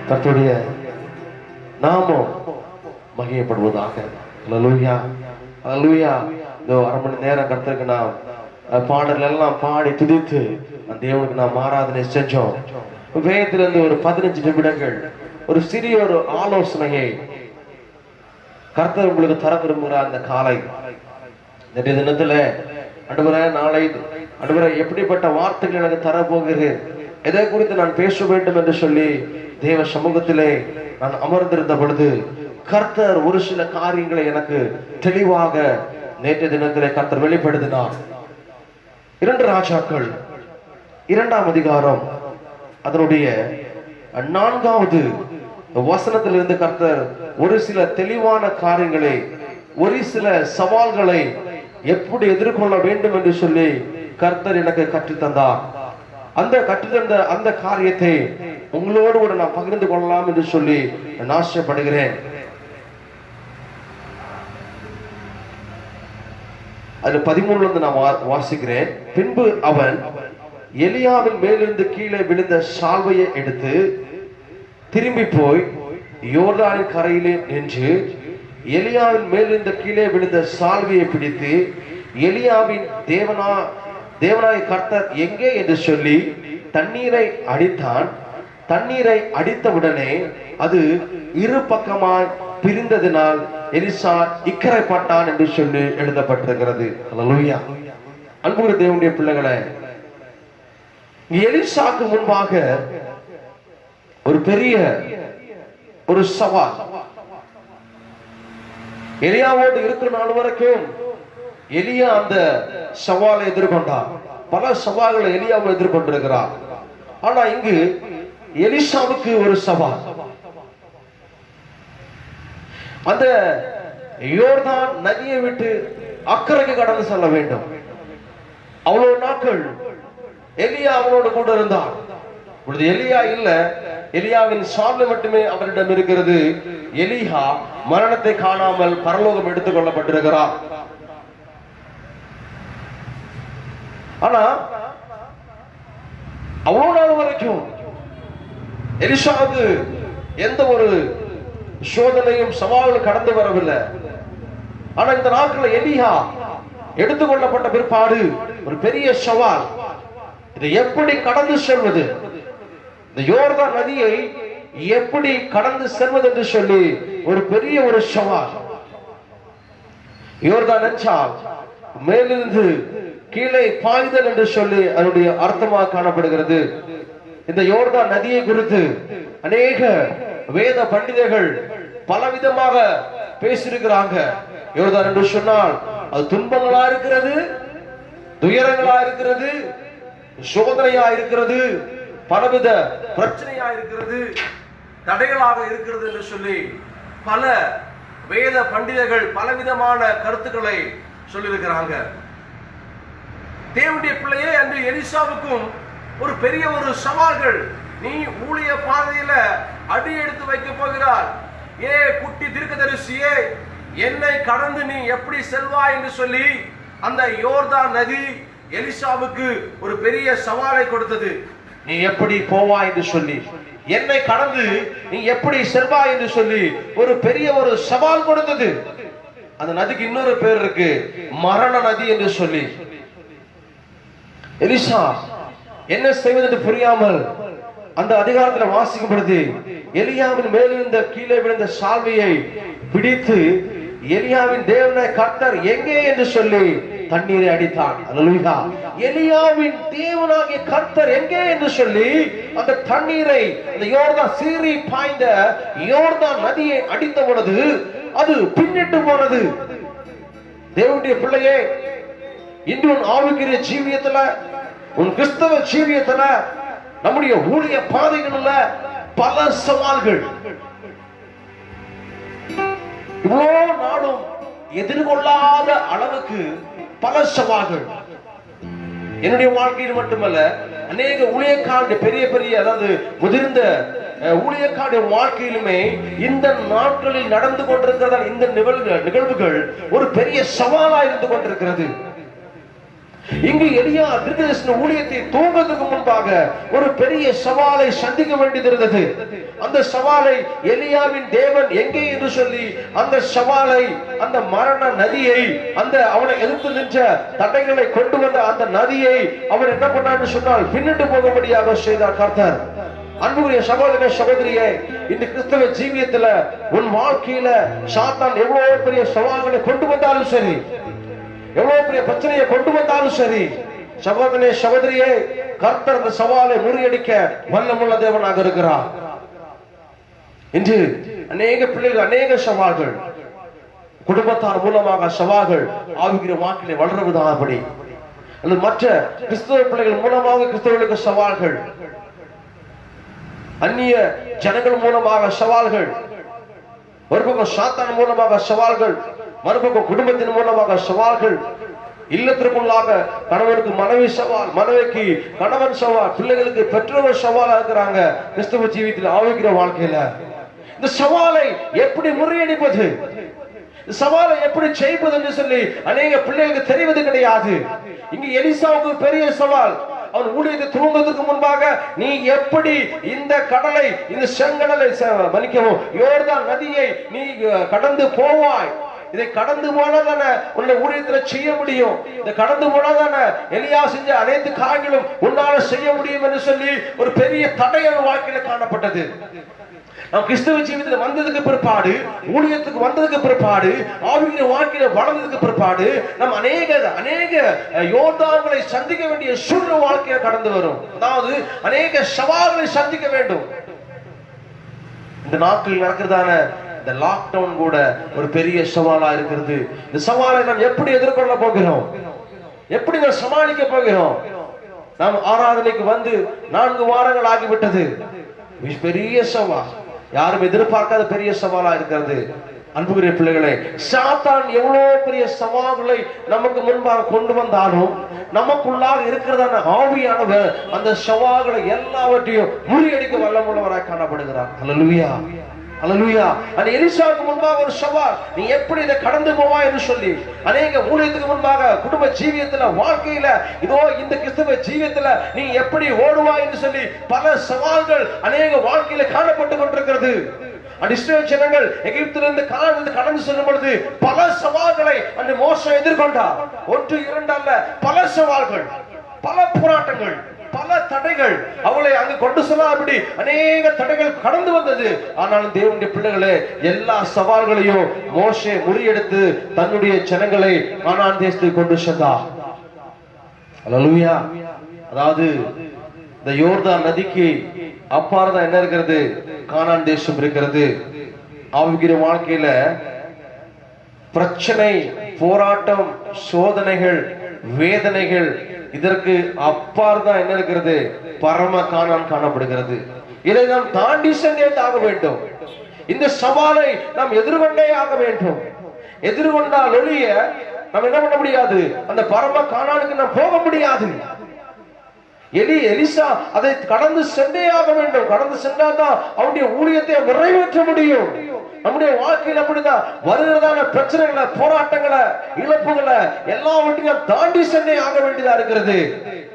கர்த்தருடைய நாமம் மகிமைப்படுவதாக. அல்லேலூயா, அல்லேலூயா. இந்த அரை மணி நேரம் கர்த்தருக்கு நாம் பாடல்கள் எல்லாம் பாடி துதித்து அந்த தேவனுக்கு நாம் ஆராதனை செஞ்சோம். வேதத்திலிருந்து ஒரு 15 நிமிடங்கள் ஒரு சிறிய ஒரு ஆலோசனையை கர்த்தர் உங்களுக்கு தர விரும்புகிறார். அந்த காலை இந்த தினத்துல ஆண்டவரே, நாளை ஆண்டவரே எப்படிப்பட்ட வார்த்தைகள் எனக்கு தர போகிறேன், எதை குறித்து நான் பேச வேண்டும் என்று சொல்லி தேவ சமூகத்திலே நான் அமர்ந்திருந்த பொழுது கர்த்தர் ஒரு சில காரியங்களை எனக்கு தெளிவாக நேற்று தினத்திலே கர்த்தர் வெளிப்படுத்தினார். 2 ராஜாக்கள் 2ஆம் அதிகாரம் அதனுடைய 4வது வசனத்திலிருந்து கர்த்தர் ஒரு சில தெளிவான காரியங்களை, ஒரு சில சவால்களை எப்படி எதிர்கொள்ள வேண்டும் என்று சொல்லி கர்த்தர் எனக்கு கற்றுத்தந்தார். அந்த கற்றுத்தந்த அந்த காரியத்தை உங்களோடு கூட நான் பகிர்ந்து கொள்ளலாம் என்று சொல்லி நான் ஆசைப்படுகிறேன். அது 13 நான் வாசிக்கிறேன். பின்பு அவன் எலியாவின் மேலிருந்து கீழே விழுந்த சால்வையை எடுத்து திரும்பி போய் யோர்தானின் கரையிலே நின்று எலியாவின் மேலிருந்து கீழே விழுந்த சால்வையை பிடித்து எலியாவின் தேவனாய கர்த்தர் எங்கே என்று சொல்லி தண்ணீரை அடித்தான். தண்ணீரை அடித்தவுடனே அது இரு பக்கமாய் பிரிந்ததினால் எலிசா இக்கரைப்பட்டான் என்று சொல்லி எழுதப்பட்டிருக்கிறது. அல்லேலூயா. அன்புள்ள தேவனுடைய பிள்ளைகளே, எலிசாக்கு முன்பாக ஒரு பெரிய ஒரு சவால் எலியாவோடு இருக்கிற நாள் வரைக்கும் எலியா அந்த சவாலை எதிர்கொண்டார். பல சவால்களை எலியாவை எதிர்கொண்டிருக்கிறார். ஆனா இங்கு எலிசாவுக்கு ஒரு சவால். அந்த யோர்தான் நதியை விட்டு அக்கறைக்கு கடந்து செல்ல வேண்டும். அவ்வளவு நாட்கள் எலியா அவனோடு கூட இருந்தார். எலியா இல்ல, எலியாவின் சார்பு மட்டுமே அவரிடம் இருக்கிறது. எலியா மரணத்தை காணாமல் பரலோகம் எடுத்துக் கொள்ளப்பட்டிருக்கிறார். ஆனா அவ்வளவு நாள் வரைக்கும் எலிசாவுக்கு எந்த ஒரு சோதனையும் சவால்கள் கடந்து வரவில்லை. ஆனா இந்த நாட்களில் எலியா எடுத்துக்கொள்ளப்பட்ட பிற்பாடு ஒரு பெரிய சவால். இதை எப்படி கடந்து செல்வது, இந்த யோர்தான் நதியை எப்படி கடந்து செல்வது என்று சொல்லி ஒரு பெரிய ஒரு சவால். யோர்தான் என்றால் மேலிருந்து கீழே பாய்தல் என்று சொல்லி அதனுடைய அர்த்தமாக காணப்படுகிறது. இந்த யோர்தான் நதியை குறித்து அநேக வேத பண்டிதர்கள் பலவிதமாக பேசியிருக்கிறாங்க. யோர்தான் என்று சொன்னால் அது துன்பங்களா இருக்கிறது, துயரங்களா இருக்கிறது, சோதனையா இருக்கிறது, பலவித பிரச்சனையா இருக்கிறது, தடைகளாக இருக்கிறது என்று சொல்லி பல வேத பண்டிதர்கள் பலவிதமான கருத்துக்களை சொல்லியிருக்கிறாங்க. தேவனுடைய பிள்ளையே, அன்று எலிசாவுக்கும் ஒரு பெரிய ஒரு சவால்கள். நீ ஊழிய பாதையில அடி எடுத்து வைக்க போகிறார். குட்டி தீர்க்கதரிசியே, என்னை கடந்து நீ எப்படி செல்வாய் என்று சொல்லி அந்த யோர்தான் நதி எலிசாவுக்கு ஒரு பெரிய சவாலை கொடுத்தது. நீ எப்படி போவாய் என்று சொல்லி, என்னை கடந்து நீ எப்படி செல்வாய் என்று சொல்லி ஒரு பெரிய ஒரு சவால் கொடுத்தது. அந்த நதிக்கு இன்னொரு பேர் இருக்கு, மரண நதி என்று சொல்லி. எலிசா என்ன செய்வது என்று புரியாமல் அந்த அதிகாரத்தில் வாசிக்கும் பொழுது எலியாவின் மேலிருந்த கீழே விழுந்த சால்வையை பிடித்து எலியாவின் தேவனாய கர்த்தர் எங்கே என்று சொல்லி தண்ணீரை அடித்தான். அல்லேலூயா. எலியாவின் தேவனாகிய கர்த்தர் எங்கே என்று சொல்லி அந்த தண்ணீரை, அந்த யோர்தான் சீறி பாய்ந்த யோர்தான் நதியை அடித்த பொழுது அது பின்னிட்டு போனது. தேவனுடைய பிள்ளையே, இன்று உன் ஆவிக்குரிய ஜீவியத்துல, உன் கிறிஸ்தவ ஜீவியத்துல, நம்முடைய ஊழிய பாதைகள்ல பல சவால்கள். இவ்வளவு நாளும் எதிர்கொள்ளாத அளவுக்கு பல சவால்கள் என்னுடைய வாழ்க்கையில் மட்டுமல்ல, அநேக ஊழியக்காரருடைய பெரிய பெரிய, அதாவது முதிர்ந்த ஊழியக்காரருடைய வாழ்க்கையிலுமே இந்த நாட்களில் நடந்து கொண்டிருக்கிறதால் இந்த நிகழ்வுகள் ஒரு பெரிய சவாலா இருந்து கொண்டிருக்கிறது. இங்கு எலியா தீர்க்கதரிசன ஊழியத்தை துவங்குவதற்கு முன்பாக ஒரு பெரிய சவாலை சந்திக்க வேண்டியது இருந்தது. அந்த சவாலை எலியாவின் தேவன் எங்கே என்று சொல்லி அந்த சவாலை, அந்த மரண நதியை, அந்த அவனை எதிர்த்து நின்ற தடைகளை கொண்டு வந்த அந்த நதியை அவர் என்ன பண்ணான்னு சொன்னால் பின்னிட்டு போகும்படியாக செய்தார் கர்த்தர். அன்புக்குரிய சகோதர சகோதரியே, இந்த கிறிஸ்தவ ஜீவியத்துல உன் வாழ்க்கையில சாத்தான் எவ்வளவு பெரிய சவால்களை கொண்டு வந்தாலும் சரி, எவ்வளவு பெரிய பிரச்சனையை கொண்டு வந்தாலும் சரி, சகோதரனே சகோதரியே, கர்த்தர் அந்த சவாலை முறியடிக்க வல்லமுள்ள தேவனாக இருக்கிறார். இன்று அநேக பிள்ளைகள் அநேக சவால்கள், குடும்பத்தார் மூலமாக சவால்கள், ஆவிக்கிற வாக்கிலே வளர்வதாகபடி அல்லது மற்ற கிறிஸ்தவ பிள்ளைகள் மூலமாக கிறிஸ்தவர்களுக்கு சவால்கள், அந்நிய ஜனங்கள் மூலமாக சவால்கள், ஒரு பக்கம் சாத்தான் மூலமாக சவால்கள், மறுபக்கம் குடும்பத்தின் மூலமாக சவால்கள், இல்லத்திற்குள்ளாக கணவனுக்கு மனைவி சவால், மனைவிக்கு கணவன் சவால், பிள்ளைகளுக்கு பெற்றோர் சவாலா இருக்கிறாங்க. கிறிஸ்தவ ஜீவியத்தில் ஆவிக்கிற வாழ்க்கையில இந்த சவாலை எப்படி முறியடிப்பது, சவாலை எப்படி செய்வது என்று சொல்லி அநேக பிள்ளைகளுக்கு தெரிவது கிடையாது. இங்கு எலிசாவுக்கு பெரிய சவால். அவன் ஊழியத்தை துவங்குவதற்கு முன்பாக நீ எப்படி இந்த கடலை, இந்த செங்கடலை மன்னிக்கவும் யோர்தான் நதியை நீ கடந்து போவாய், இதை கடந்து போனாதான உன்னுடைய ஊழியத்துல செய்ய முடியும், இதை கடந்து போனாதான எலியா செஞ்ச அனைத்து காரியங்களும் உன்னால செய்ய முடியும் என்று சொல்லி ஒரு பெரிய தடையான வாழ்க்கையில காணப்பட்டது. நாம் கிறிஸ்தவ ஜீவிதத்தில் வந்ததுக்கு பிற்பாடு, ஊழியத்துக்கு வந்ததுக்கு பிற்பாடு, ஆவிக்கிற வாழ்க்கையில வளர்ந்ததுக்கு பிற்பாடு நாம் அநேக யோர்தான்களை சந்திக்க வேண்டிய சூழ்நிலை வாழ்க்கையில கடந்து வரும். அதாவது அநேக சவால்களை சந்திக்க வேண்டும். இந்த நாட்களில் நடக்கிறதான இந்த லாக்டவுன் கூட ஒரு பெரிய சவாலா இருக்கிறது. இந்த சவாலை நாம் எப்படி எதிர்கொள்ள போகிறோம், எப்படி நாம் சமாளிக்க போகிறோம்? நாம் ஆராதனைக்கு வந்து 4 வாரங்கள் ஆகிவிட்டது. பெரிய சவால், யாரும் எதிர்பார்க்காத பெரிய சவாலா இருக்கிறது. அன்புக்குரிய பிள்ளைகளே, சாத்தான் எவ்வளவு பெரிய சவால்களை நமக்கு முன்பாக கொண்டு வந்தாலும் நமக்குள்ளாக இருக்கிறதான ஆவியானவர் அந்த சவால்களை எல்லாவற்றையும் முறியடிக்க வல்லமுள்ளவராய் காணப்படுகிறார். அல்லேலூயா, அல்லேலூயா. அந்த எலிசாவுக்கு முன்பாக ஒரு சவால், நீ எப்படி இதை கடந்து போவா என்று சொல்லி அநேக ஊழியத்துக்கு முன்பாக குடும்ப ஜீவியத்துல, வாழ்க்கையில, இதோ இந்த கிறிஸ்தவ ஜீவியத்துல நீ எப்படி ஓடுவா என்று சொல்லி பல சவால்கள் அநேக வாழ்க்கையில காணப்பட்டு கொண்டிருக்கிறது. இஸ்ரவேல் ஜனங்கள் எகிப்திலிருந்து கானானுக்கு கடந்து செல்லும் பொழுது பல சவால்களை அந்த மோசே எதிர்கொண்டார். 1 2 அல்ல, பல சவால்கள், பல போராட்டங்கள், பல தடைகள் அவளை அங்கு கொண்டு செல்லாதபடி அநேக தடைகள் கடந்து வந்தது. ஆனாலும் தேவனுடைய பிள்ளைகளே, எல்லா சவால்களையும் மோசே முறியடித்து தன்னுடைய ஜனங்களை கானான் தேசத்துக்கு கொண்டு சென்றார். அல்லேலூயா. அதாவது இந்த யோர்தான் நதிக்கு அப்பாறதான் என்ன இருக்கிறது? கானான் தேசம் இருக்கிறது. ஆவிக்கிற வாழ்க்கையில பிரச்சனை, போராட்டம், சோதனைகள், வேதனைகள், இதற்கு அப்பால் தான் என்ன இருக்கிறது? பரம கானான் காணப்படுகிறது. இதை நாம் தாண்டி சென்றே ஆக வேண்டும். இந்த சவாலை நாம் எதிர்கொண்டே ஆக வேண்டும். எதிர்கொண்டால் ஒழிய நாம் என்ன பண்ண முடியாது? அந்த பரம கானானுக்கு நாம் போக முடியாது. எலிசா அதை கடந்து சென்றே ஆக வேண்டும். கடந்து சென்றால்தான் அவனுடைய ஊழியத்தை நிறைவேற்ற முடியும். நம்முடைய வாழ்க்கையில் அப்படிதான் வருகிறதான பிரச்சனைகளை, போராட்டங்களை, இழப்புகளை எல்லாவற்றையும் தாண்டி சென்றே ஆக வேண்டியதா இருக்கிறது.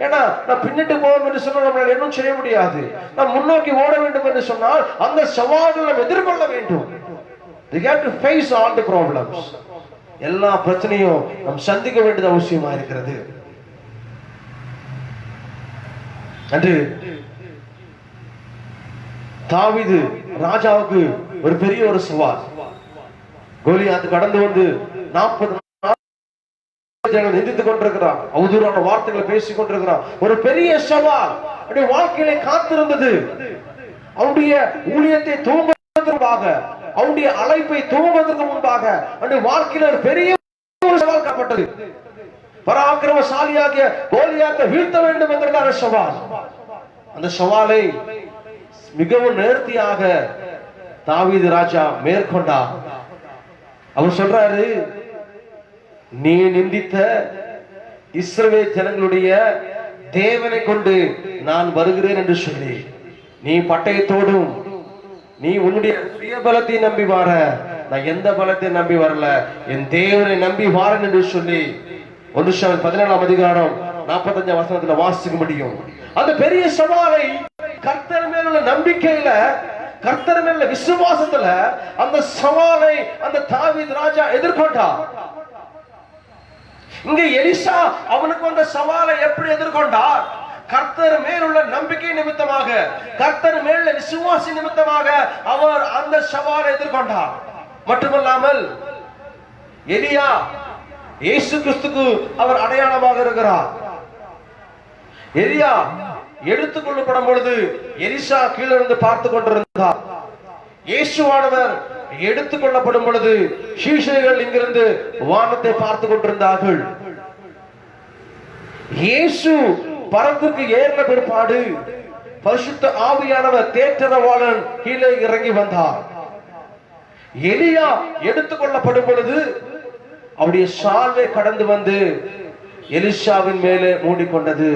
ஏன்னா நான் பின்னிட்டு போவோம் என்று சொன்னால் நம்மளால் இன்னும் செய்ய முடியாது. நாம் முன்னோக்கி ஓட வேண்டும் என்று சொன்னால் அந்த சவால்களை நாம் எதிர்கொள்ள வேண்டும். We have to face all the problems. எல்லா பிரச்சனையும் நாம் சந்திக்க வேண்டியது அவசியமா இருக்கிறது. அன்று தாவீது ராஜாவுக்கு ஒரு பெரிய ஒரு சவால். கோலியாத் கடந்து வந்து 40 நாள் நிந்தித்துக் கொண்டிருக்கிறான், அவதூறான வார்த்தைகளை பேசிக் கொண்டிருக்கிறான். ஒரு பெரிய சவால் அவருடைய வாழ்க்கையிலே காத்திருந்தது. அவருடைய ஊழியத்தை துவங்குவதற்காக, அவருடைய அழைப்பை துவங்குவதற்கு முன்பாக அவருடைய வாழ்க்கையில ஒரு பெரிய சவால் காணப்பட்டது. பராக்கிரமசாலியாகிய கோலியாத்தை வீழ்த்த வேண்டும் என்கிறதான சவால். அந்த சவாலை மிகவும் நேர்த்தியாக தாவீது ராஜா மேற்கொண்டார். அவர் சொல்றாரு, நீ நிந்தித்த இஸ்ரவேல் ஜனங்களுடைய தேவனை கொண்டு நான் வருகிறேன் என்று சொல்லி, நீ பட்டயத்தோடும் நீ உன்னுடைய சுய பலத்தை நம்பி வார, நான் எந்த பலத்தை நம்பி வரல, என் தேவனை நம்பி வாரன் என்று சொல்லி 1 சாமுவேல் 17ஆம் அதிகாரம் 45ஆம் வசனத்துல வாசிக்க முடியும். அந்த பெரிய சவாலை கர்த்தர் மேல் உள்ள நம்பிக்கையில, கர்த்தர் மேல் உள்ள விசுவாசத்துல அந்த சவாலை அந்த தாவீது ராஜா எதிர்கொண்டார். இங்க எலிசா அவனுக்கு வந்த சவாலை எப்படி எதிர்கொண்டார்? கர்த்தர் மேல் உள்ள நம்பிக்கை நிமித்தமாக, கர்த்தர் மேல் விசுவாசி நிமித்தமாக அவர் அந்த சவாலை எதிர்கொண்டார். மட்டுமல்லாமல் எலியா இயேசு கிறிஸ்துக்கு அவர் அடையாளமாக இருக்கிறார். எலியா எடுத்துக்கொள்ளப்படும் பொழுது எலிசா கீழிருந்து பார்த்து கொண்டிருந்தார். இயேசுவானவர் எடுத்துக்கொள்ளப்படும் பொழுது சீஷர்கள் இங்கிருந்து வானத்தை பார்த்து கொண்டிருந்தார்கள். இயேசு பரத்துக்கு ஏறின பிற்பாடு பரிசுத்த ஆவியானவர் தேற்றரவாளன் கீழே இறங்கி வந்தார். எலியா எடுத்துக்கொள்ளப்படும் பொழுது அவருடைய சால்வை கடந்து வந்து எலிசாவின் மேலே மூடிக்கொண்டது.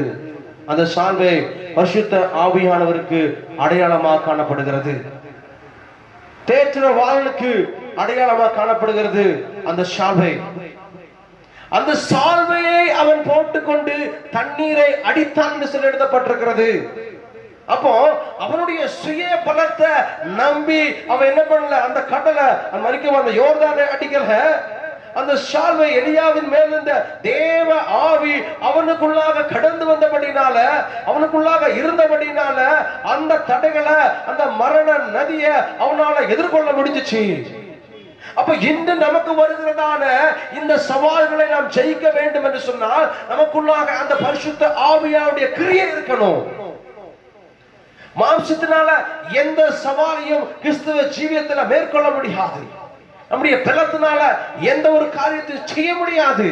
அந்த சால்வை பரிசுத்த ஆவியானவருக்கு அடையாளமாக காணப்படுகிறது. தேற்றரவாளனுக்கு அடையாளமாக காணப்படுகிறது அந்த சால்வை. அந்த சால்வையை அவன் போட்டுக்கொண்டு தண்ணீரை அடித்தான் என்று சொல்லி எழுதப்பட்டிருக்கிறது. அப்போ அவனுடைய சுய பலத்தை நம்பி அவன் என்ன பண்ணல, அந்த கடலை மறிக்க அந்த யோர்தானை அடிக்கல. அந்த சால்வை எலியாவின் மேல் இருந்த தேவ ஆவி அவனுக்குள்ளாக கடந்து வந்தபடினால, அவனுக்குள்ளாக இருந்தபடினால அந்த தடைகளை, அந்த மரண நதியை அவனால எதிர்கொள்ள முடிஞ்சிச்சு. அப்ப இன்று நமக்கு வருகிறதான இந்த சவால்களை நாம் ஜெயிக்க வேண்டும் என்று சொன்னால் நமக்குள்ளாக அந்த பரிசுத்த ஆவியாவுடைய கிரியை இருக்கணும். மாம்சத்தினால எந்த சவாலையும் கிறிஸ்துவ ஜீவியத்துல மேற்கொள்ள முடியாது. நம்முடைய பலத்தினால எந்த ஒரு காரியத்தை செய்ய முடியாது.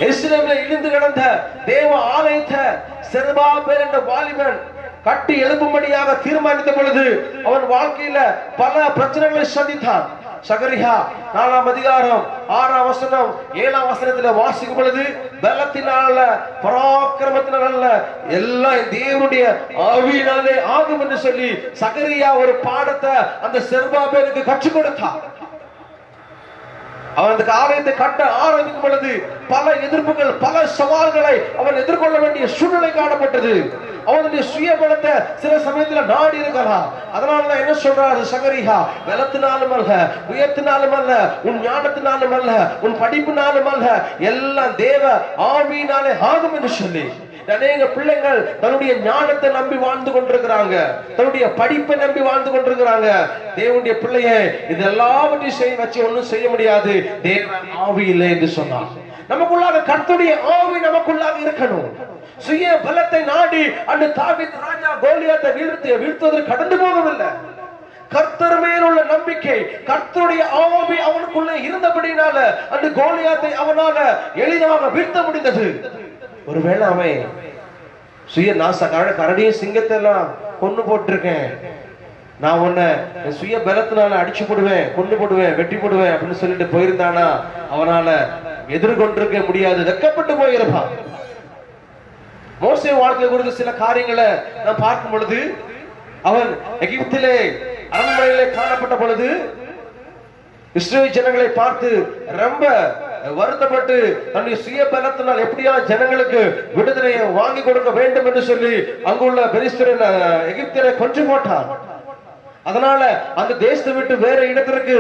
எருசலேமிலே இடிந்து கிடந்த தேவ ஆலயத்தை செருபாபேல் என்ற வாலிபன் கட்டி எழுப்பும்படியாக தீர்மானித்த பொழுது அவன் வாழ்க்கையில பல பிரச்சனைகளை சந்தித்தான். சகரியா 4ஆம் அதிகாரம் 6ஆம் வசனம் 7ஆம் வசனத்துல வாசிக்கும் பொழுது, பலத்தினால பராக்கிரமத்தினால எல்லாம் தேவனுடைய ஆவியினாலே ஆகும் என்று சொல்லி சகரியா ஒரு பாடத்தை அந்த செருபாபேலுக்கு கற்றுக் கொடுத்தார். அவன் அந்த ஆலயத்தை கட்ட ஆரம்பிக்கும் பொழுது பல எதிர்ப்புகள், பல சவால்களை அவன் எதிர்கொள்ள வேண்டிய சூழ்நிலை காணப்பட்டது. அவனுடைய சுயபலத்தை சில சமயத்துல நாடி இருக்கலாம். அதனாலதான் என்ன சொல்றாரு சகரியா, பலத்தினாலும் அல்ல, உயர்த்தினாலும் அல்ல, உன் ஞானத்தினாலும் அல்ல, உன் படிப்பினாலும் அல்ல, எல்லாம் தேவ ஆவியினாலே ஆகும் என்று சொல்லி. அநேக பிள்ளைகள் தன்னுடைய ஞானத்தை நம்பி வாழ்ந்து கொண்டிருக்கிறாங்க, தன்னுடைய படிப்பை நம்பி வாழ்ந்து கொண்டிருக்கிறாங்க. தேவனுடைய பிள்ளையை இது எல்லாவற்றையும் செய்ய வச்சு ஒன்னும் செய்ய முடியாது, தேவ ஆவி இல்லை என்று சொன்னார். நமக்குள்ளாக கர்த்தருடைய ஆவி நமக்குள்ளாக இருக்கணும். சுய பலத்தை நாடி அந்த தாவீது ராஜா கோலியாத்தை வீழ்த்துவதற்கு கடந்து போகவில்லை. கர்த்தர் மேல் உள்ள நம்பிக்கை, கர்த்தருடைய ஆவி அவனுக்குள்ளே இருந்தபடினால அந்த கோலியாத்தை அவனால எளிதாக வீழ்த்த முடிந்தது. ஒருவேளை அவன் சுய நாச கரடியும் சிங்கத்தை எல்லாம் கொண்டு போட்டிருக்கேன், நான் உன்னை சுய பலத்தினால அடிச்சு போடுவேன், கொண்டு போடுவேன், வெட்டி போடுவேன் அப்படின்னு சொல்லிட்டு போயிருந்தானா அவனால எதிர்கொண்டிருக்க முடியாது, வெட்கப்பட்டு போயிருப்பான். மோசே வாழ்க்கை குறித்த சில காரியங்களை நான் பார்க்கும் பொழுது, அவன் எகிப்திலே அரண்மனையிலே காணப்பட்ட பொழுது இஸ்ரவேல் ஜனங்களை பார்த்து ரொம்ப வருத்தப்பட்டு தன்னுடைய சுய பலத்தினால் எப்படியா ஜனங்களுக்கு விடுதலையை வாங்கி கொடுக்க வேண்டும் என்று சொல்லி அங்குள்ள பெலிஸ்தரின் எகிப்தியரை கொன்று போட்டான். அதனால அந்த தேசத்தை விட்டு வேற இடத்திற்கு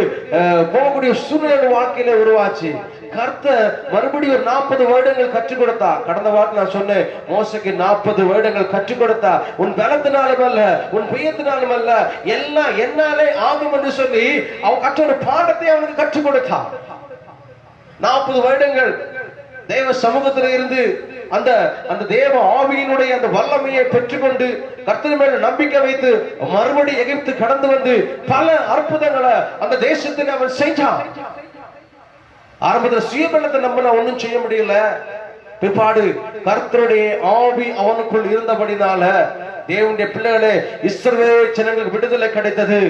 போகக்கூடிய சூழ்நிலை வாழ்க்கையில உருவாச்சு. கர்த்தர் மறுபடியும் 40 வருடங்கள் கற்றுக் கொடுத்தா. கடந்த வாரத்தில் நான் சொன்னேன், மோசைக்கு 40 வருடங்கள் கற்றுக் கொடுத்தா. உன் பலத்தினாலும் அல்ல, உன் புயத்தினாலும் அல்ல, எல்லாம் என்னாலே ஆகும் என்று சொல்லி அவன் கற்ற ஒரு பாடத்தை அவனுக்கு கற்றுக் கொடுத்தா. 40 வருடங்கள் தேவ சமூகத்தில் இருந்து அந்த அந்த தேவ ஆவியினுடைய அந்த வல்லமையை பெற்றுக்கொண்டு கர்த்தர் மேல நம்பிக்கை வைத்து மறுபடி எகிப்து கடந்து வந்து பல அற்புதங்களை அந்த தேசத்தில் அவன் செஞ்சான். ஆரம்பத்தில் சுயபலத்தை நம்பினா ஒன்னும் செய்ய முடியல. பிற்பாடு கர்த்தருடைய ஆவி அவனுக்குள் இருந்தபடினால தேவனுடைய பிள்ளைகளே இஸ்ரவேல் ஜனங்களுக்கு விடுதலை கிடைத்தது.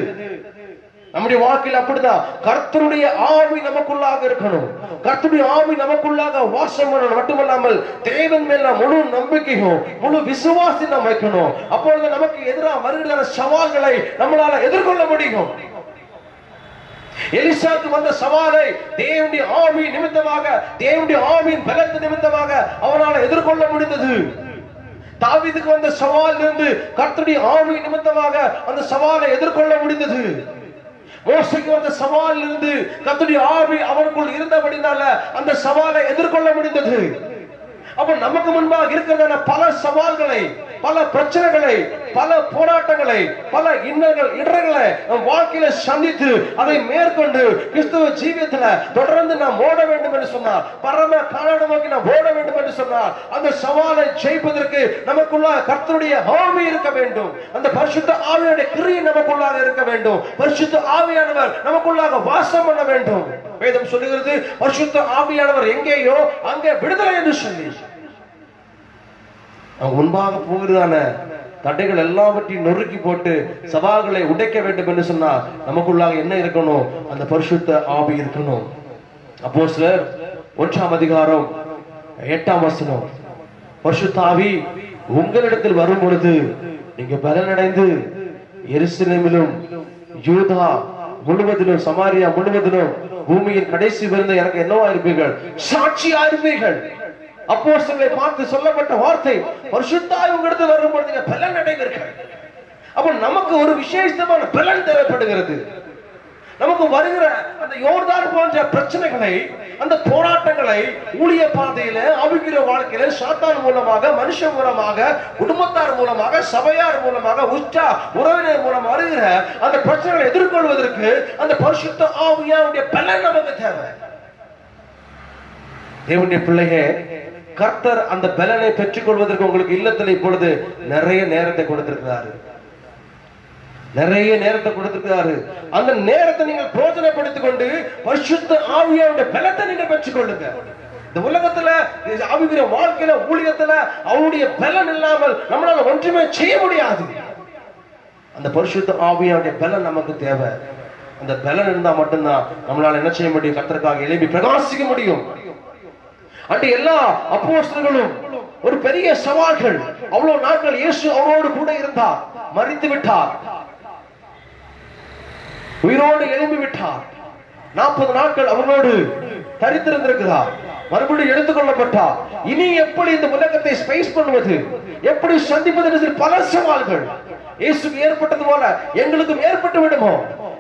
நம்முடைய வாழ்க்கையில் அப்படிதான் கர்த்தருடைய ஆவி நமக்குள்ளாக இருக்கணும். கர்த்தருடைய ஆவி நமக்குள்ளாக வாசம் பண்ணணும். மட்டுமல்லாமல் தேவன் மேல முழு நம்பிக்கையும் முழு விசுவாசம் நாம் வைக்கணும். அப்பொழுது நமக்கு எதிராக வருகிற சவால்களை நம்மளால எதிர்கொள்ள முடியும். எலிசாக்கு வந்த சவாலை தேவனுடைய ஆவி நிமித்தமாக, தேவனுடைய ஆவியின் பலத்து நிமித்தமாக அவனால் எதிர்கொள்ள முடிந்தது. தாவீதுக்கு வந்த சவால் இருந்து கர்த்தருடைய ஆவி நிமித்தமாக அந்த சவாலை எதிர்கொள்ள முடிந்தது. மோசேக்கு வந்த சவால் இருந்து கர்த்தருடைய ஆவி அவனுக்குள் இருந்தபடினால அந்த சவாலை எதிர்கொள்ள முடிந்தது. அப்ப நமக்கு முன்பாக இருக்கிறதான பல சவால்களை, பல பிரச்சனைகளை, பல போராட்டங்களை, பல இடர்களை வாழ்க்கையில சந்தித்து அதை மேற்கொண்டு கிறிஸ்துவ ஜீவியத்துல தொடர்ந்து நாம் ஓட வேண்டும் என்று சொன்னார், பரம காணாட நோக்கி நாம் ஓட வேண்டும் என்று சொன்னார். அந்த சவாலை ஜெயிப்பதற்கு நமக்குள்ள கர்த்தருடைய ஆவி இருக்க வேண்டும். அந்த பரிசுத்த ஆவியுடைய கிரியை நமக்குள்ளாக இருக்க வேண்டும். பரிசுத்த ஆவியானவர் நமக்குள்ளாக வாசம் பண்ண வேண்டும். வேதம் சொல்லுகிறது, பரிசுத்த ஆவியானவர் எங்கேயோ அங்கே விடுதலை என்று சொல்லி. முன்பாக போகிறதான தடைகள் எல்லாவற்றையும் நொறுக்கி போட்டு சவால்களை உடைக்க வேண்டும் என்று சொன்னா நமக்குள்ளாக என்ன இருக்கணும்? அந்த பரிசுத்த ஆவி இருக்கணும். அப்போஸ்தலர் 1ஆம் அதிகாரம் 8ஆம் வசனம், பரிசுத்த ஆவி உங்களிடத்தில் வரும் பொழுது நீங்க பலனடைந்து எருசலேமிலும் யூதா முழுவதிலும் சமாரியா முழுவதிலும் பூமியின் கடைசி வரை எனக்கு என்னவா இருப்பீர்கள்? சாட்சியா இருப்பீர்கள். அப்போஸ்தலரை பார்த்து சொல்லப்பட்ட வார்த்தை, பரிசுத்த ஆவி உங்களிடத்தில் வரும்போது நீங்க பலன் அடைவீர்கள். அப்ப நமக்கு ஒரு விசேஷமான பலன் தேவைப்படுகிறது. நமக்கு வருகிற அந்த யோர்தான் போன்ற பிரச்சனைகளை, அந்த போராட்டங்களை ஊழிய பாதையில, ஆவிக்குரிய வாழ்க்கையில சாத்தான் மூலமாக, மனுஷன் மூலமாக, குடும்பத்தார் மூலமாக, சபையார் மூலமாக, உச்சா உறவினர் மூலம் வருகிற அந்த பிரச்சனைகளை எதிர்கொள்வதற்கு அந்த பரிசுத்த ஆவியாவுடைய பலன் நமக்கு தேவை. தேவனுடைய பிள்ளையே, கர்த்தர் அந்த பலனை பெற்றுக் கொள்வதற்கு உங்களுக்கு இல்லத்தில் இப்பொழுது நிறைய நேரத்தை கொடுத்திருக்கிறாரு. நிறைய நேரத்தை கொடுத்திருக்கிறாரு. அந்த நேரத்தை நீங்கள் பிரயோஜனப்படுத்திக் கொண்டு பரிசுத்த ஆவியாவுடைய பலத்தை நீங்கள் பெற்றுக் கொள்ளுங்க. இந்த உலகத்துல ஆவிக்குரிய வாழ்க்கையில, ஊழியத்துல அவருடைய பலன் இல்லாமல் நம்மளால ஒன்றுமே செய்ய முடியாது. அந்த பரிசுத்த ஆவியாவுடைய பலன் நமக்கு தேவை. அந்த பலன் இருந்தா மட்டும்தான் நம்மளால என்ன செய்ய முடியும்? கர்த்தருக்காக எழுப்பி பிரகாசிக்க முடியும். அன்று எல்லா அப்போஸ்தலர்களும் ஒரு பெரிய சவால்கள். அவ்வளவு நாட்கள் இயேசு அவரோடு கூட இருந்தார், மரித்து விட்டார், உயிரோடு எழும்பி விட்டார். 40 நாட்கள் அவர்களோடு தரித்திருந்திருக்கிறார், மறுபடியும் எடுத்துக் கொள்ளப்பட்டார். இனி எப்படி இந்த உலகத்தை ஸ்பேஸ் பண்ணுவது, எப்படி சந்திப்பது என்று பல சவால்கள். இயேசுக்கு ஏற்பட்டது போல எங்களுக்கும் ஏற்பட்டு விடுமோ,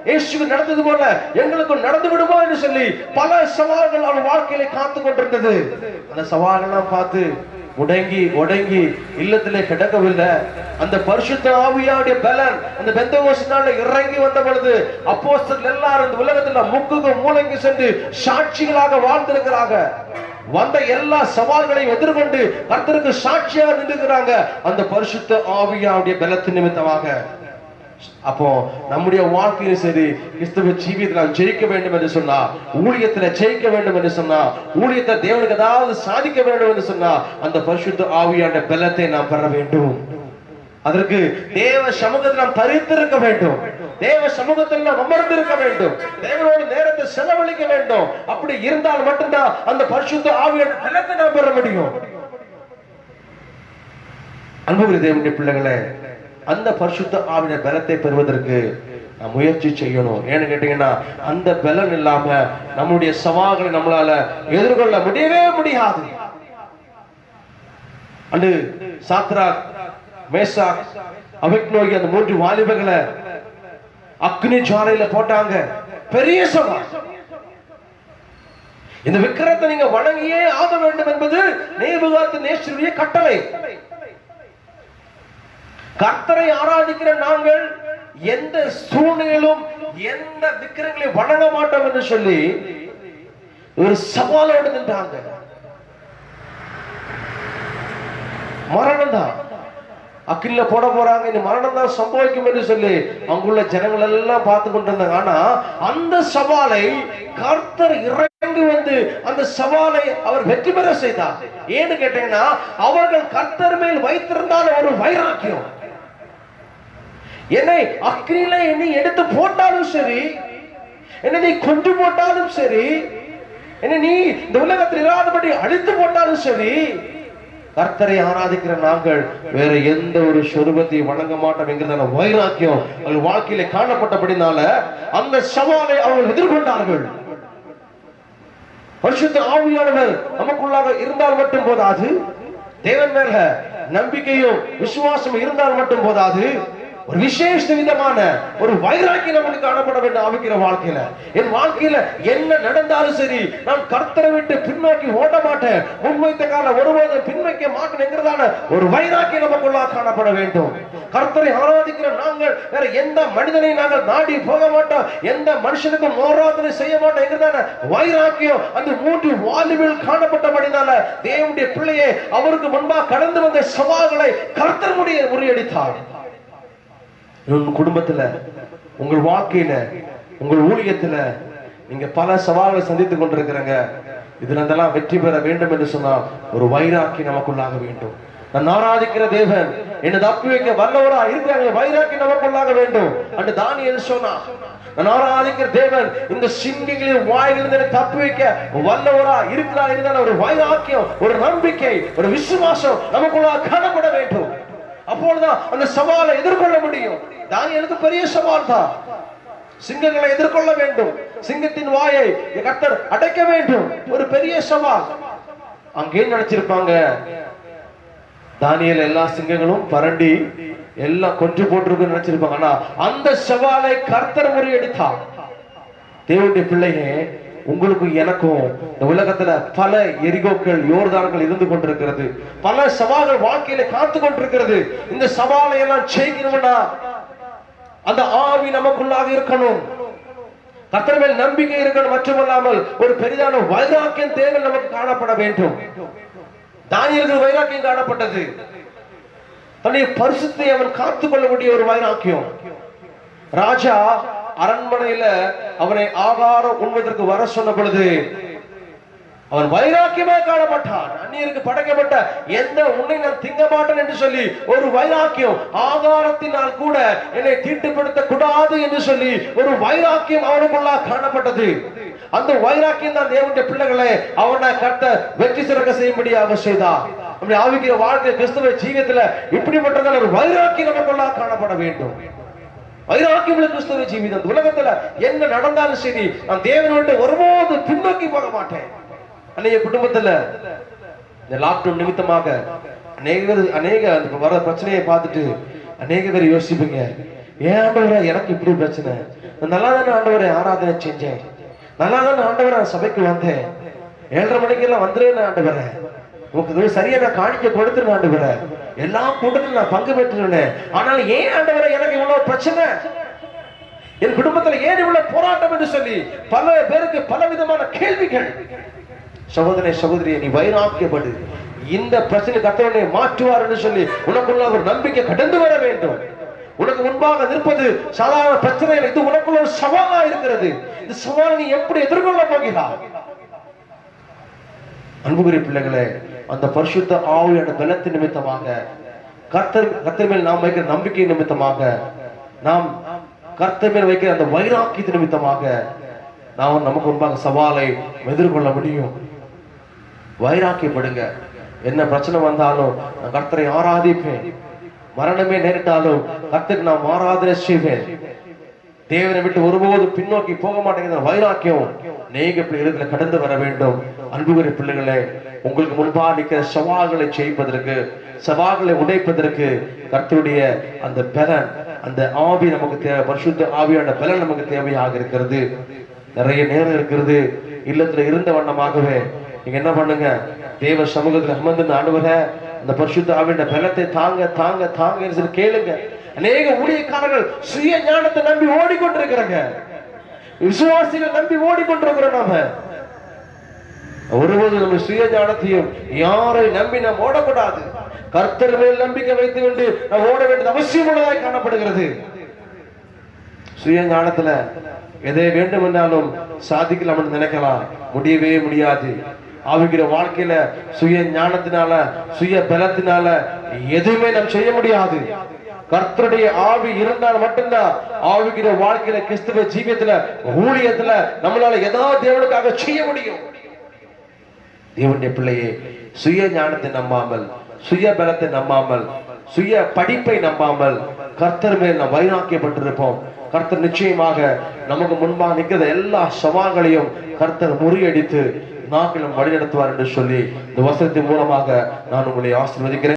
இயேசுக்கு நடந்தது போல எங்களுக்கும் நடந்து விடுமோ என்று சொல்லி பல சவால்கள் அவர் வாழ்க்கையில காத்து கொண்டிருந்தது. அந்த சவாலெல்லாம் பார்த்து முடங்கி ஒடங்கி இல்லத்திலே கிடக்கவில்லை. அந்த பரிசுத்த ஆவியாவுடைய பலன் அந்த பெந்தெகோஸ்து நாள்ல இறங்கி வந்த பொழுது அப்போஸ்தலர்கள் எல்லாரும் இந்த உலகத்துல முக்குக்கும் மூலைக்கு சென்று சாட்சிகளாக வாழ்ந்திருக்கிறாங்க. வந்த எல்லா சவால்களையும் எதிர்கொண்டு கர்த்தருக்கு சாட்சியாக நின்றுகிறாங்க அந்த பரிசுத்த ஆவியாவுடைய பலத்தின் நிமித்தமாக. அப்போ நம்முடைய வாழ்க்கையிலும் சரி, கிறிஸ்துவ ஜீவியத்தில் நாம் ஜெயிக்க வேண்டும் என்று சொன்னா, ஊழியத்துல ஜெயிக்க வேண்டும் என்று சொன்னா, ஊழியத்தை தேவனுக்கு ஏதாவது சாதிக்க வேண்டும் என்று சொன்னா, அந்த பரிசுத்த ஆவியான பலத்தை நாம் பெற வேண்டும். அதற்கு தேவ சமூகத்தில் நாம் தரித்திருக்க வேண்டும், தேவ சமூகத்தில் நாம் அமர்ந்திருக்க வேண்டும், தேவனோடு நேரத்தை செலவழிக்க வேண்டும். அப்படி இருந்தால் மட்டும்தான் அந்த பரிசுத்த ஆவியான பலத்தை நாம் பெற முடியும். அன்புக்குரிய தேவனுடைய பிள்ளைகளே, அந்த பரிசுத்த ஆவியான பலத்தை பெறுவதற்கு நாம் முயற்சி செய்யணும். ஏன்னு கேட்டீங்கன்னா, அந்த பலன் இல்லாம நம்முடைய சவால்களை நம்மளால எதிர்கொள்ள முடியவே முடியாது. அன்று சாத்ராக், மேஷாக், அபேத்நேகோ அந்த 3 வாலிபர்களை அக்னி ஜுவாலையில போட்டாங்க. பெரிய சவால். இந்த விக்கிரத்தை நீங்க வணங்கியே ஆக வேண்டும் என்பது நேபுகாத்நேச்சருடைய கட்டளை. கர்த்தரை ஆராதிக்கிற நாங்கள் எந்த சூழ்நிலையிலும் எந்த விக்கிரங்களை வணங்க மாட்டோம் என்று சொல்லி ஒரு சவாலோடு நின்றாங்க. மரணம் தான் அக்கில போட போறாங்க, இந்த மரணம் தான் சம்பவிக்கும் என்று சொல்லி அங்குள்ள ஜனங்கள் எல்லாம் பார்த்து கொண்டிருந்தாங்க. ஆனா அந்த சவாலை கர்த்தர் இறங்கி வந்து அந்த சவாலை அவர் வெற்றி பெற செய்தார். ஏன்னு கேட்டீங்கன்னா, அவர்கள் கர்த்தர் மேல் வைத்திருந்தால் ஒரு வைராக்கியம். என்னை அக்கினில என்னை எடுத்து போட்டாலும் சரி, என்னை நீ கொன்று போட்டாலும் சரி, என்னை நீ இந்த உலகத்தில் இராதபடி அழித்து போட்டாலும் சரி, கர்த்தரை ஆராதிக்கிற நாங்கள் வேற எந்த ஒரு சொரூபத்தை வணங்க மாட்டோம் என்கிறதான வைராக்கியம் அவர்கள் வாழ்க்கையில காணப்பட்டபடினால அந்த சவாலை அவர்கள் எதிர்கொண்டார்கள். பரிசுத்த ஆவியானவர் நமக்குள்ளாக இருந்தால் மட்டும் போதாது, தேவன் மேல நம்பிக்கையும் விசுவாசம் இருந்தால் மட்டும் போதாது, ஒரு விசேஷ விதமான ஒரு வைராக்கியம் நமக்கு காணப்பட வேண்டும். ஆவிக்கிற வாழ்க்கையில என் வாழ்க்கையில என்ன நடந்தாலும் சரி, நான் கர்த்தரை விட்டு பின்னோக்கி ஓட மாட்டேன், முன்வைத்த கால ஒருபோதும் பின்வைக்க மாட்டேன் என்கிறதான ஒரு வைராக்கியம் நமக்குள்ள காணப்பட வேண்டும். கர்த்தரை ஆராதிக்கிற நாங்கள் வேற எந்த மனிதனை நாங்கள் நாடி போக மாட்டோம், எந்த மனுஷனுக்கும் ஆராதனை செய்ய மாட்டோம் என்கிறதான வைராக்கியம் அந்த 3 வாலிபில் காணப்பட்டபடினால தேவனுடைய பிள்ளையை அவருக்கு முன்பாக கடந்து வந்த சவால்களை கர்த்தர் முறியடித்தார். உங்க குடும்பத்துல, உங்கள் வாழ்க்கையில, உங்கள் ஊழியத்துல நீங்க பல சவால்களை சந்தித்துக் கொண்டிருக்கிறீங்க. இதுல இருந்தெல்லாம் வெற்றி பெற வேண்டும் என்று சொன்னால் ஒரு வைராக்கி நமக்குள்ளாக வேண்டும். நான் ஆராதிக்கிற தேவன் என்னை தப்பி வைக்க வல்லவரா இருக்கிறாங்க, வைராக்கி நமக்குள்ளாக வேண்டும் என்று தானியேல் சொன்னான். நான் ஆராதிக்கிற தேவன் இந்த சிங்கங்களின் வாயிலிருந்து தப்பி வைக்க வல்லவரா இருக்கிறார் என்கிற ஒரு வைராக்கியம், ஒரு நம்பிக்கை, ஒரு விசுவாசம் நமக்குள்ளாக காணப்பட வேண்டும். அப்பொழுதுதான் அந்த சவாலை எதிர்கொள்ள முடியும். தானியேலுக்கு பெரிய சவால் தான். சிங்கங்களை எதிர்கொள்ள வேண்டும், சிங்கத்தின் வாயை கர்த்தர் அடைக்க வேண்டும், ஒரு பெரிய சவால். அங்கே நினைச்சிருப்பாங்க தானியேல் எல்லா சிங்கங்களும் பரண்டி எல்லாம் கொஞ்சம் போட்டிருக்கு நினைச்சிருப்பாங்க. ஆனா அந்த சவாலை கர்த்தர் முறியடித்தார். தேவனுடைய பிள்ளையே, உங்களுக்கும் எனக்கும் இந்த உலகத்துல பல எரிகோக்கள், யோர்தான்கள் இருந்து கொண்டிருக்கிறது, பல சவால்கள் வாழ்க்கையில காத்து கொண்டிருக்கிறது. இந்த சவாலை எல்லாம் செய்யணும்னா அந்த ஆவி நமக்குள்ளாக இருக்கணும், கர்த்தர் மேல் நம்பிக்கை இருக்கணும். மட்டுமல்லாமல் ஒரு பெரிதான வைராக்கியம் தேவை நமக்கு காணப்பட வேண்டும். தானியேலுக்கு வைராக்கியம் காணப்பட்டது, தன்னுடைய பரிசுத்தை அவன் காத்துக் கொள்ளக்கூடிய ஒரு வைராக்கியம். ராஜா அரண்மனையில அவனை ஆகாரம் உண்பதற்கு வர சொன்ன பொழுது அவன் வைராக்கியமாக காணப்பட்டான். அந்நியருக்கு படைக்கப்பட்ட எந்த உன்னை நான் திங்க மாட்டேன் என்று சொல்லி ஒரு வைராக்கியம், ஆகாரத்தினால் கூட என்னை தீட்டுப்படுத்த கூடாது என்று சொல்லி ஒரு வைராக்கியம் அவனுக்குள்ளாக காணப்பட்டது. அந்த வைராக்கியம் தான் தேவனுடைய பிள்ளைகளை அவனை கர்த்தர் வெற்றி சிறக்க செய்யும்படியாக செய்தார். நம்முடைய ஆவிக்கிற வாழ்க்கை கிறிஸ்தவ ஜீவியத்துல இப்படிப்பட்டதான ஒரு வைராக்கியம் நமக்குள்ளாக காணப்பட வேண்டும். வைராக்கியம் கிறிஸ்தவ ஜீவிதம். உலகத்துல என்ன நடந்தாலும் சரி, நான் தேவனோடு ஒருபோது பின்னோக்கி போக மாட்டேன். அன்னைய குடும்பத்துல இந்த லாக்டவுன் நிமித்தமாக அநேக வர பிரச்சனையை பார்த்துட்டு அநேக பேர் யோசிப்பீங்க, ஏன் ஆண்டவரே எனக்கு இப்படி பிரச்சனை, நல்லா தானே ஆண்டவரை ஆராதனை செஞ்சேன், நல்லா தானே ஆண்டவரை சபைக்கு வந்தேன், 7:30 மணிக்கு எல்லாம் வந்துருவேன் ஆண்டவரே, உங்களுக்கு சரியா நான் காணிக்க கொடுத்துருவேன் ஆண்டவரே, எல்லா கூட்டத்திலும் நான் பங்கு பெற்றுருவேன், ஆனால் ஏன் ஆண்டவரே எனக்கு இவ்வளவு பிரச்சனை, என் குடும்பத்துல ஏன் இவ்வளவு போராட்டம் என்று சொல்லி பல பேருக்கு பல விதமான கேள்விகள். சகோதரனே சகோதரியை, நீ வைராக்கியப்படு. இந்த பிரச்சனை கர்த்தர் மாற்றுவார் என்று சொல்லி உனக்குள்ள ஒரு நம்பிக்கை கடந்து வர வேண்டும். உனக்கு முன்பாக நிற்பது சாதாரண பிரச்சனை, இது உனக்குள்ள ஒரு சவாலா இருக்கிறது. இந்த சவாலை நீ எப்படி எதிர்கொள்ள போகிறாய்? அன்புக்குரிய பிள்ளைகளே, அந்த பரிசுத்த ஆவியான பலத்தின் நிமித்தமாக, கர்த்தர் மேல் நாம் வைக்கிற நம்பிக்கை நிமித்தமாக, நாம் கர்த்தர் மேல் வைக்கிற அந்த வைராக்கியத்தின் நிமித்தமாக நாம் நமக்கு முன்பாக சவாலை எதிர்கொள்ள முடியும். வைராக்கியப்படுங்க. என்ன பிரச்சனை வந்தாலும் நான் கர்த்தரை ஆராதிப்பேன், மரணமே நேரிட்டாலும் கர்த்தருக்கு நான் ஆராதனை செய்வேன், தேவனை விட்டு ஒருபோது பின்னோக்கி போக மாட்டேங்கிற வைராக்கியம் நீங்க இடத்துல கடந்து வர வேண்டும். அன்புக்குரிய பிள்ளைகளே, உங்களுக்கு முன்பாக நிற்கிற சவால்களை ஜெயிப்பதற்கு, சவால்களை உடைப்பதற்கு கர்த்தருடைய அந்த பலன், அந்த ஆவி நமக்கு தேவை. பரிசுத்த ஆவியான பலன் நமக்கு தேவையாக இருக்கிறது. நிறைய நேரம் இருக்கிறது, இல்லத்துல இருந்த வண்ணமாகவே நீங்க என்ன பண்ணுங்க, தேவ சமூகத்துல அமர்ந்து ஆண்டவரே அந்த பரிசுத்த ஆவியான பலத்தை தாங்க தாங்க தாங்க கேளுங்க. அநேக ஊழியக்காரர்கள் சுய ஞானத்தை நம்பி ஓடிக்கொண்டிருக்கிறாங்க, விசுவாசிகளை நம்பி ஓடிக்கொண்டிருக்கிறோம். நாம ஒருபோது நம்ம சுய ஞானத்தையும் யாரை நம்பி நாம் ஓடக்கூடாது. கர்த்தர் மேல் நம்பிக்கை வைத்து கொண்டு நாம் ஓட வேண்டியது அவசியம் உள்ளதாய் காணப்படுகிறது. சுய ஞானத்துல எதை வேண்டும் என்றாலும் சாதிக்கலாம் நினைக்கலாம், முடியவே முடியாது. ஆவிக்கிற வாழ்க்கையில சுய ஞானத்தினால, சுய பலத்தினால எதுவுமே நாம் செய்ய முடியாது. கர்த்தருடைய ஆவி இருந்தால் மட்டும்தான் ஆவிக்கிற வாழ்க்கையில, கிறிஸ்தவ ஜீவியத்துல, ஊழியத்துல நம்மளால ஏதாவது தேவனுக்காக செய்ய முடியும். தேவனுடைய பிள்ளையே, சுய ஞானத்தை நம்பாமல் சுய பலத்தை நம்பாமல், சுய படிப்பை நம்பாமல் கர்த்தர் மேல் நாம் வைராக்கியப்பட்டிருப்போம். கர்த்தர் நிச்சயமாக நமக்கு முன்பாக நிற்கிற எல்லா சவால்களையும் கர்த்தர் முறியடித்து நாட்களும் வழிநடத்துவார் என்று சொல்லி இந்த வசனத்தின் மூலமாக நான் உங்களை ஆசீர்வதிக்கிறேன்.